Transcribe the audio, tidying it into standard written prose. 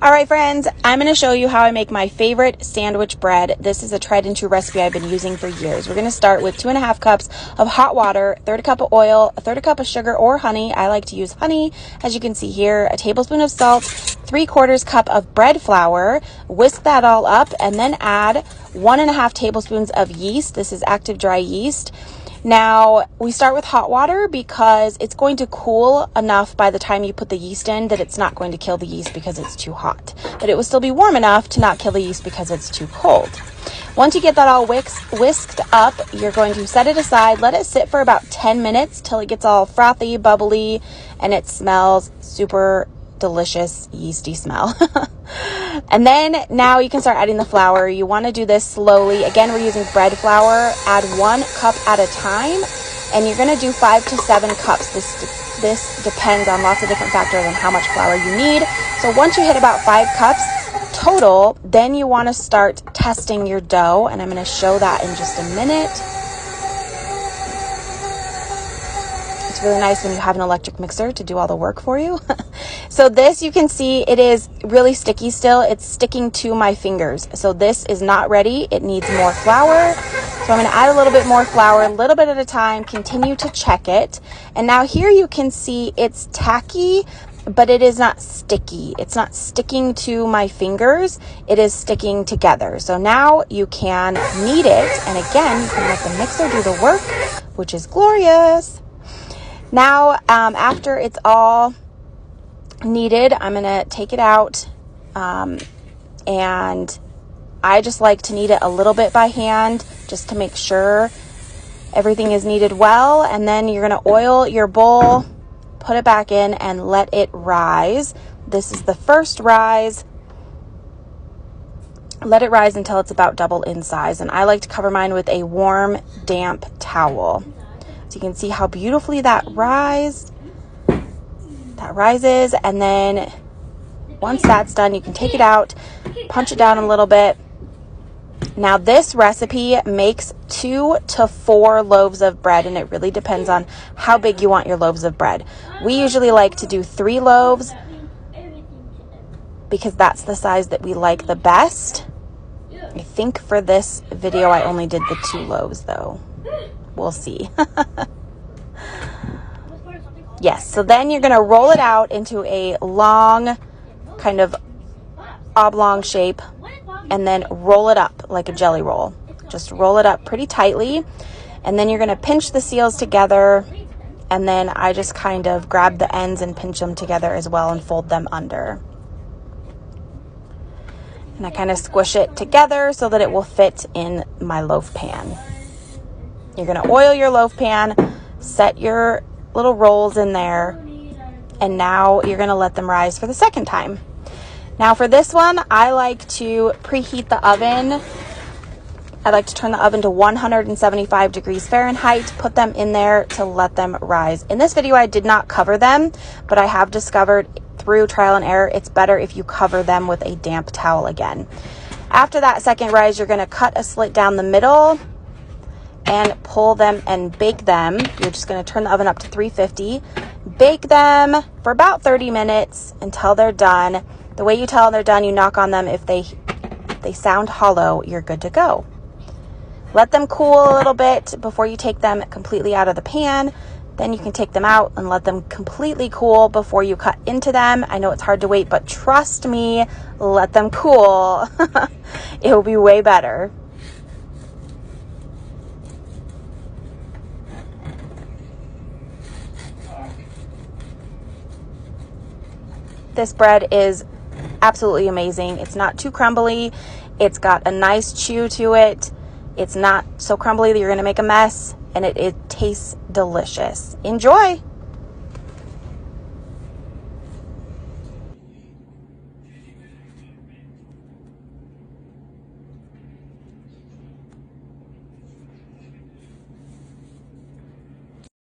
All right, friends, I'm going to show you how I make my favorite sandwich bread. This is a tried and true recipe I've been using for years. We're going to start with 2.5 cups of hot water, a third cup of oil, a third cup of sugar or honey. I like to use honey, as you can see here, a tablespoon of salt, 3/4 cup of bread flour. Whisk that all up and then add 1.5 tablespoons of yeast. This is active dry yeast. Now, we start with hot water because it's going to cool enough by the time you put the yeast in that it's not going to kill the yeast because it's too hot. But it will still be warm enough to not kill the yeast because it's too cold. Once you get that all whisked up, you're going to set it aside, let it sit for about 10 minutes till it gets all frothy, bubbly, and it smells super delicious, yeasty smell. And then now you can start adding the flour. You want to do this slowly. Again, we're using bread flour. Add 1 cup at a time, and you're going to do 5 to 7 cups. This depends on lots of different factors on how much flour you need. So once you hit about 5 cups total, then you want to start testing your dough, and I'm going to show that in just a minute. It's really nice when you have an electric mixer to do all the work for you. So this, you can see it is really sticky still. It's sticking to my fingers. So this is not ready. It needs more flour. So I'm going to add a little bit more flour, a little bit at a time, continue to check it. And now here you can see it's tacky, but it is not sticky. It's not sticking to my fingers. It is sticking together. So now you can knead it. And again, you can let the mixer do the work, which is glorious. Now, after it's all kneaded, I'm going to take it out, and I just like to knead it a little bit by hand just to make sure everything is kneaded well. And then you're going to oil your bowl, put it back in, and let it rise. This is the first rise. Let it rise until it's about double in size, and I like to cover mine with a warm, damp towel. So you can see how beautifully that rises. And then once that's done, you can take it out, punch it down a little bit. Now this recipe makes 2 to 4 loaves of bread, and it really depends on how big you want your loaves of bread. We usually like to do 3 loaves because that's the size that we like the best. I think for this video I only did the 2 loaves though. We'll see. Yes, so then you're going to roll it out into a long kind of oblong shape and then roll it up like a jelly roll. Just roll it up pretty tightly, and then you're going to pinch the seals together, and then I just kind of grab the ends and pinch them together as well and fold them under. And I kind of squish it together so that it will fit in my loaf pan. You're going to oil your loaf pan, set your little rolls in there, and now you're going to let them rise for the second time. Now for this one, I like to preheat the oven. I like to turn the oven to 175 degrees Fahrenheit, put them in there to let them rise. In this video, I did not cover them, but I have discovered through trial and error, it's better if you cover them with a damp towel again. After that second rise, you're going to cut a slit down the middle and pull them and bake them. You're just going to turn the oven up to 350. Bake them for about 30 minutes until they're done. The way you tell they're done, you knock on them. If they sound hollow, you're good to go. Let them cool a little bit before you take them completely out of the pan. Then you can take them out and let them completely cool before you cut into them. I know it's hard to wait, but trust me, let them cool. It will be way better. This bread is absolutely amazing. It's not too crumbly. It's got a nice chew to it. It's not so crumbly that you're going to make a mess, and it tastes delicious. Enjoy!